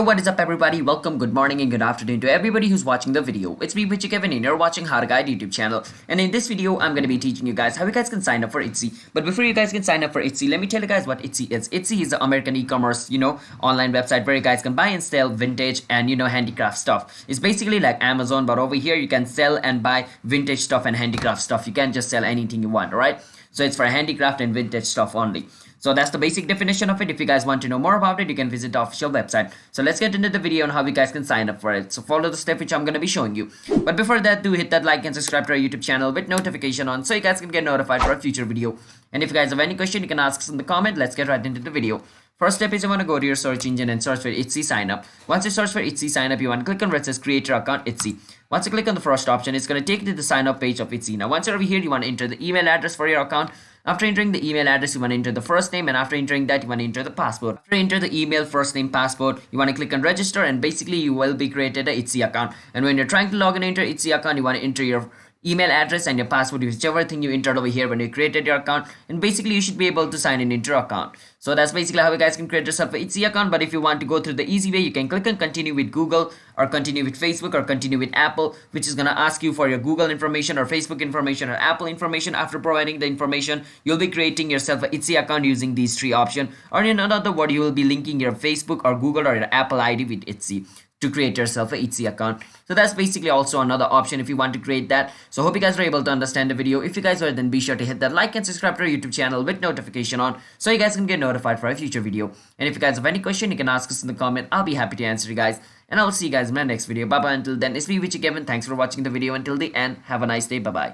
What is up everybody, welcome, good morning and good afternoon to everybody who's watching the video. It's me Pichu Kevin and you're watching How to Guide YouTube channel, and in this video I'm going to be teaching you guys how you guys can sign up for Etsy. But before you guys can sign up for Etsy, let me tell you guys what Etsy is. Etsy is the American e-commerce, online website where you guys can buy and sell vintage and handicraft stuff. It's basically like Amazon, but over here you can sell and buy vintage stuff and handicraft stuff. You can't just sell anything you want, alright? So it's for handicraft and vintage stuff only. So that's the basic definition of it. If you guys want to know more about it, you can visit the official website. So let's get into the video on how you guys can sign up for it. So follow the step which I'm going to be showing you. But before that, do hit that like and subscribe to our YouTube channel with notification on so you guys can get notified for a future video. And if you guys have any question, you can ask us in the comment. Let's get right into the video. First step is you want to go to your search engine and search for Etsy sign up. Once you search for Etsy sign up, you want to click on where it says create your account Etsy. Once you click on the first option, it's going to take you to the sign up page of Etsy. Now once you're over here, you want to enter the email address for your account. After entering the email address, you want to enter the first name, and after entering that, you want to enter the password. After enter the email, first name, password, you want to click on register, and basically you will be created a Etsy account. And when you're trying to log in into Etsy account, you want to enter your email address and your password, whichever thing you entered over here when you created your account, and basically you should be able to sign in into your account. So that's basically how you guys can create yourself an Etsy account. But if you want to go through the easy way, you can click on continue with Google or continue with Facebook or continue with Apple, which is going to ask you for your Google information or Facebook information or Apple information. After providing the information, you'll be creating yourself an Etsy account using these three options, or in another word, you will be linking your Facebook or Google or your Apple ID with Etsy to create yourself a Etsy account. So that's basically also another option if you want to create that. So hope you guys were able to understand the video. If you guys were, then be sure to hit that like and subscribe to our YouTube channel with notification on so you guys can get notified for a future video. And if you guys have any question, you can ask us in the comment. I'll be happy to answer you guys, and I'll see you guys in my next video. Bye bye. Until then, it's me Pichu Kevin. Thanks for watching the video until the end. Have a nice day. Bye bye.